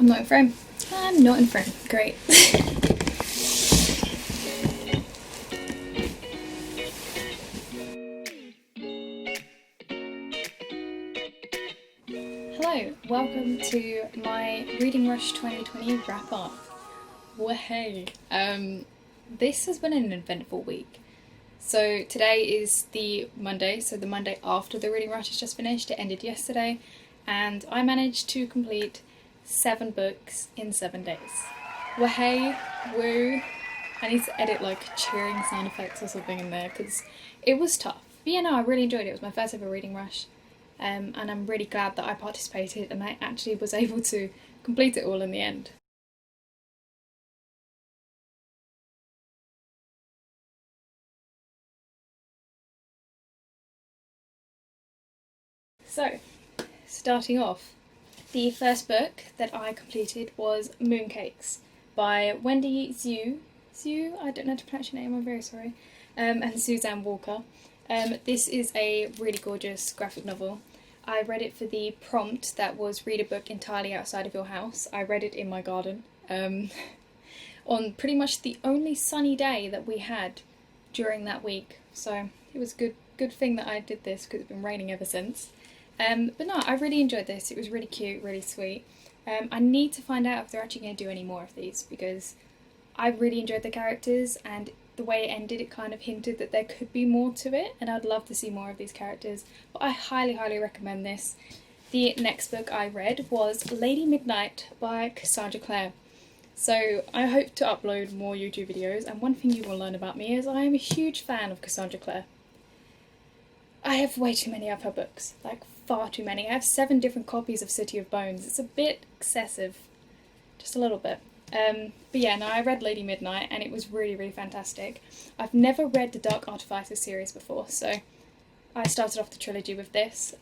I'm not in frame. I'm not in frame. Great. Hello, welcome to my Reading Rush 2020 wrap up. Wahey! This has been an eventful week. So today is the Monday, so the Monday after the Reading Rush has just finished. It ended yesterday, and I managed to complete 7 books in 7 days. Wahey, woo. I need to edit like cheering sound effects or something in there because it was tough. But yeah, no, I really enjoyed it. It was my first ever Reading Rush. And I'm really glad that I participated and I actually was able to complete it all in the end. So, starting off, the first book that I completed was Mooncakes by Wendy Zhu. Zhu? I don't know how to pronounce your name, I'm very sorry. And Suzanne Walker. This is a really gorgeous graphic novel. I read it for the prompt that was read a book entirely outside of your house. I read it in my garden on pretty much the only sunny day that we had during that week. So it was a good thing that I did this because it's been raining ever since. But no, I really enjoyed this. It was really cute, really sweet. I need to find out if they're actually going to do any more of these because I really enjoyed the characters, and the way it ended, it kind of hinted that there could be more to it, and I'd love to see more of these characters. But I highly, highly recommend this. The next book I read was Lady Midnight by Cassandra Clare. So I hope to upload more YouTube videos, and one thing you will learn about me is I am a huge fan of Cassandra Clare. I have way too many of her books, like far too many. I have 7 different copies of City of Bones. It's a bit excessive, just a little bit. But yeah, no, I read Lady Midnight and it was really, really fantastic. I've never read the Dark Artificer series before, so I started off the trilogy with this.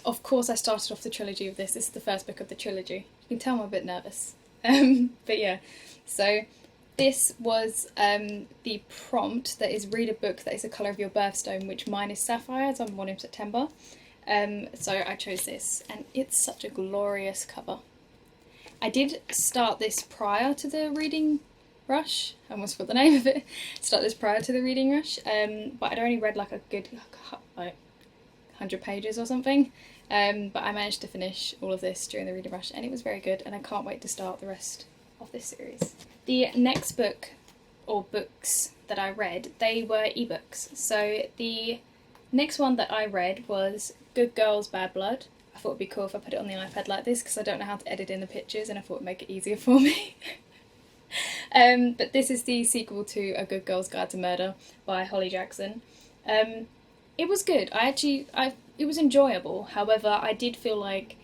Of course I started off the trilogy with this. This is the first book of the trilogy. You can tell I'm a bit nervous. But yeah, so this was the prompt that is read a book that is the colour of your birthstone, which mine is sapphire, as I'm born in September. So I chose this, and it's such a glorious cover. I did start this prior to the Reading Rush. I almost forgot the name of it. Start this prior to the Reading Rush, but I'd only read like a good 100 pages or something. But I managed to finish all of this during the Reading Rush, and it was very good, and I can't wait to start the rest of this series. The next book, or books, that I read, they were ebooks. So the next one that I read was Good Girls, Bad Blood. I thought it'd be cool if I put it on the iPad like this because I don't know how to edit in the pictures, and I thought it'd make it easier for me. But this is the sequel to A Good Girl's Guide to Murder by Holly Jackson. It was good. It was enjoyable. However, I did feel like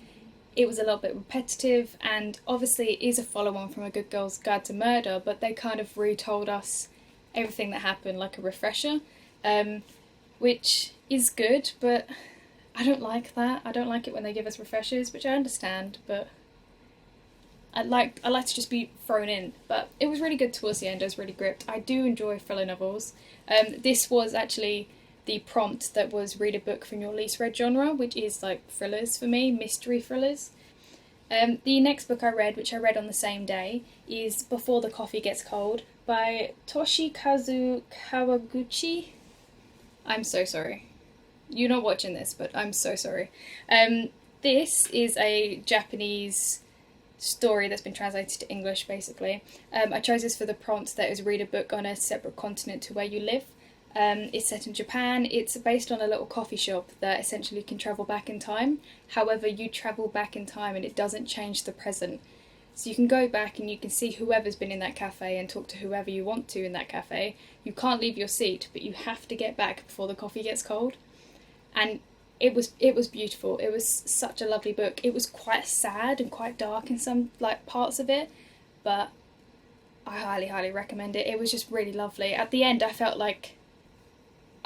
it was a little bit repetitive, and obviously it is a follow-on from A Good Girl's Guide to Murder, but they kind of retold us everything that happened like a refresher, which is good, but I don't like that. I don't like it when they give us refreshers, which I understand, but I like to just be thrown in. But it was really good towards the end. I was really gripped. I do enjoy thriller novels. This was actually the prompt that was read a book from your least read genre, which is like thrillers for me, mystery thrillers. The next book I read, which I read on the same day, is Before the Coffee Gets Cold by Toshikazu Kawaguchi. I'm so sorry. You're not watching this, but I'm so sorry. This is a Japanese story that's been translated to English, basically. I chose this for the prompt that is read a book on a separate continent to where you live. It's set in Japan. It's based on a little coffee shop that essentially can travel back in time. However, you travel back in time and it doesn't change the present. So you can go back and you can see whoever's been in that cafe and talk to whoever you want to in that cafe. You can't leave your seat, but you have to get back before the coffee gets cold. And it was beautiful. It was such a lovely book. It was quite sad and quite dark in some like parts of it, but I highly, highly recommend it. It was just really lovely. At the end, I felt like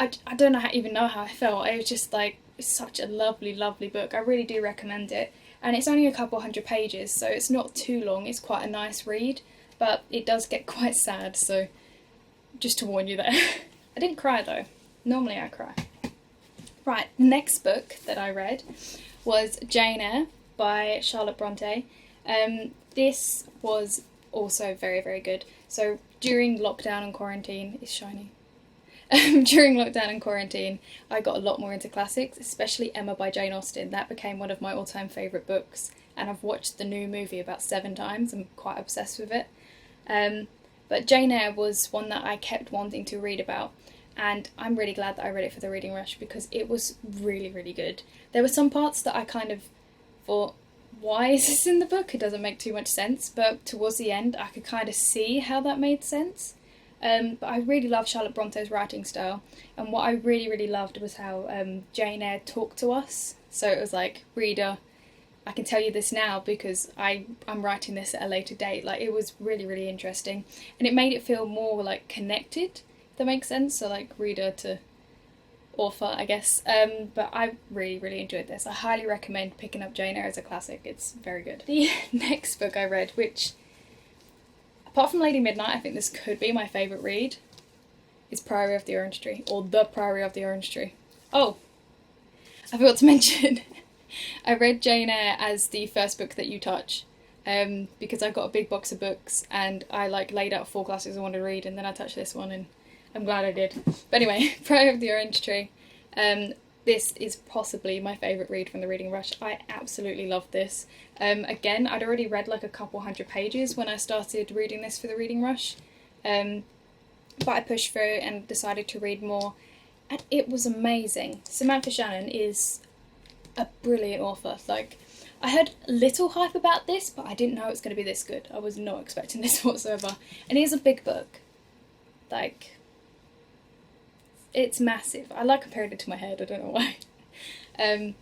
I don't even know how I felt. It was just like such a lovely, lovely book. I really do recommend it. And it's only a couple 100 pages, so it's not too long. It's quite a nice read, but it does get quite sad, so just to warn you there. I didn't cry though. Normally I cry. Right, the next book that I read was Jana by Charlotte Bronte. This was also very, very good. So during lockdown and quarantine, it's shiny. During lockdown and quarantine, I got a lot more into classics, especially Emma by Jane Austen. That became one of my all-time favourite books, and I've watched the new movie about 7 times. I'm quite obsessed with it. But Jane Eyre was one that I kept wanting to read about, and I'm really glad that I read it for the reading rush because it was really, really good. There were some parts that I kind of thought, why is this in the book? It doesn't make too much sense, but towards the end I could kind of see how that made sense. But I really love Charlotte Bronte's writing style, and what I really, really loved was how Jane Eyre talked to us. So it was like, reader, I can tell you this now because I'm writing this at a later date. Like, it was really, really interesting, and it made it feel more like connected, if that makes sense. So like reader to author, I guess. But I really, really enjoyed this. I highly recommend picking up Jane Eyre as a classic. It's very good. The next book I read, which, apart from Lady Midnight, I think this could be my favourite read, is Priory of the Orange Tree, or The Priory of the Orange Tree. Oh, I forgot to mention, I read Jane Eyre as the first book that you touch, because I got a big box of books and I like laid out 4 classics I wanted to read, and then I touched this one, and I'm glad I did. But anyway, Priory of the Orange Tree. This is possibly my favourite read from the reading rush. I absolutely loved this. Again, I'd already read like a couple hundred pages when I started reading this for the reading rush, but I pushed through and decided to read more, and it was amazing. Samantha Shannon is a brilliant author. Like, I heard little hype about this, but I didn't know it was going to be this good. I was not expecting this whatsoever. And it is a big book. Like, it's massive. I like comparing it to my head, I don't know why.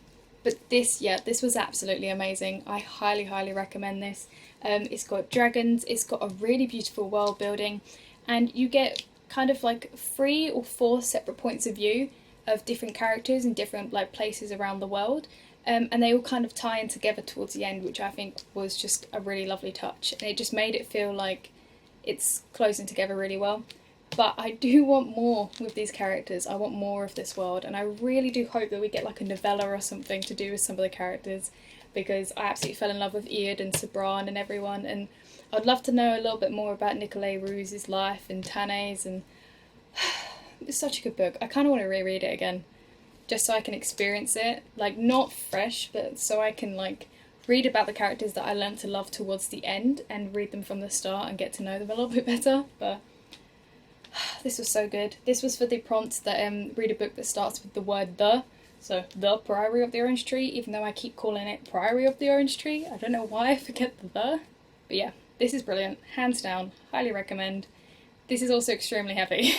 But this was absolutely amazing. I highly, highly recommend this. It's got dragons, it's got a really beautiful world building, and you get kind of like 3 or 4 separate points of view of different characters in different like places around the world. And they all kind of tie in together towards the end, which I think was just a really lovely touch. And it just made it feel like it's closing together really well. But I do want more with these characters. I want more of this world, and I really do hope that we get like a novella or something to do with some of the characters, because I absolutely fell in love with Iad and Sabran and everyone, and I'd love to know a little bit more about Nicolet Roux's life and Tanne's, and it's such a good book. I kind of want to reread it again, just so I can experience it, like not fresh, but so I can like read about the characters that I learnt to love towards the end and read them from the start and get to know them a little bit better. But this was so good. This was for the prompt that read a book that starts with the word the. So, The Priory of the Orange Tree, even though I keep calling it Priory of the Orange Tree. I don't know why I forget the. But yeah, this is brilliant. Hands down. Highly recommend. This is also extremely heavy.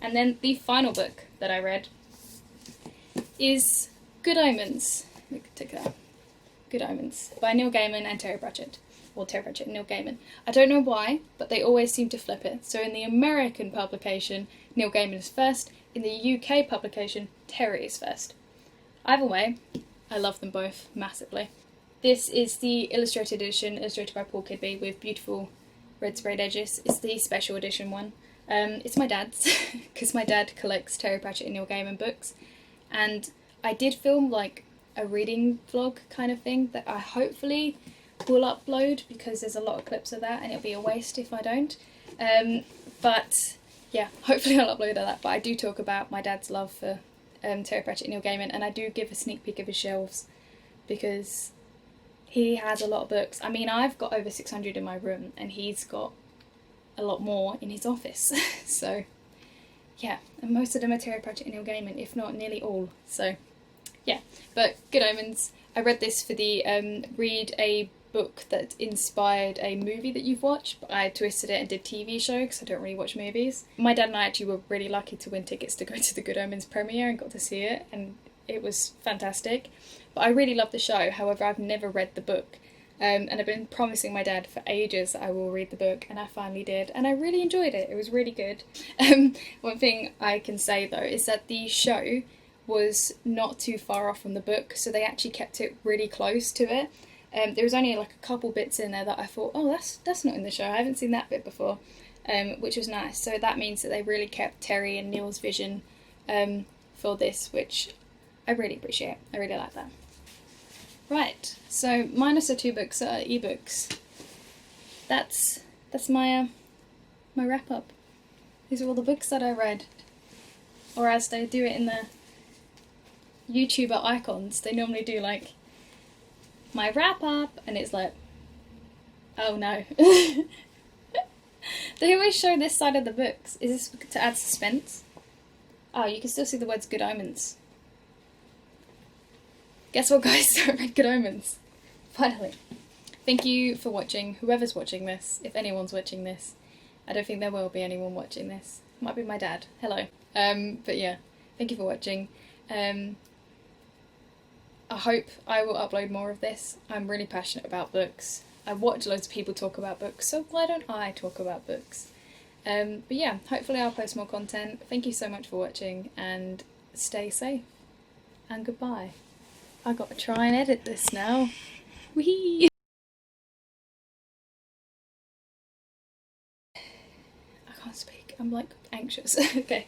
And then the final book that I read is Good Omens. We could take that. Good Omens by Neil Gaiman and Terry Pratchett. Or Terry Pratchett and Neil Gaiman. I don't know why, but they always seem to flip it. So in the American publication, Neil Gaiman is first. In the UK publication, Terry is first. Either way, I love them both massively. This is the illustrated edition, illustrated by Paul Kidby, with beautiful red sprayed edges. It's the special edition one. It's my dad's, because my dad collects Terry Pratchett and Neil Gaiman books. And I did film like a reading vlog kind of thing that I hopefully will upload, because there's a lot of clips of that and it'll be a waste if I don't. But yeah, hopefully I'll upload that. But I do talk about my dad's love for Terry Pratchett and Neil Gaiman, and I do give a sneak peek of his shelves because he has a lot of books. I mean, I've got over 600 in my room and he's got a lot more in his office. So yeah, and most of them are Terry Pratchett and Neil Gaiman, if not nearly all. So yeah, but Good Omens. I read this for the read a book that inspired a movie that you've watched, but I twisted it and did TV show because I don't really watch movies. My dad and I actually were really lucky to win tickets to go to the Good Omens premiere and got to see it, and it was fantastic. But I really loved the show, however I've never read the book, and I've been promising my dad for ages that I will read the book, and I finally did, and I really enjoyed it. It was really good. One thing I can say though is that the show was not too far off from the book, so they actually kept it really close to it. There was only like a couple bits in there that I thought, oh, that's not in the show, I haven't seen that bit before, which was nice. So that means that they really kept Terry and Neil's vision for this, which I really appreciate. I really like that. Right, so minus the 2 books are ebooks. That's my my wrap up. These are all the books that I read. Or as they do it in the YouTuber icons, they normally do like my wrap up, and it's like, oh no. They always show this side of the books. Is this to add suspense? Oh, you can still see the words Good Omens. Guess what, guys? I read Good Omens. Finally. Thank you for watching, whoever's watching this, if anyone's watching this. I don't think there will be anyone watching this. Might be my dad. Hello. But yeah, thank you for watching. I hope I will upload more of this. I'm really passionate about books. I watch loads of people talk about books, so why don't I talk about books? But yeah, hopefully I'll post more content. Thank you so much for watching, and stay safe. And goodbye. I gotta try and edit this now. Whee! I can't speak. I'm like anxious. Okay.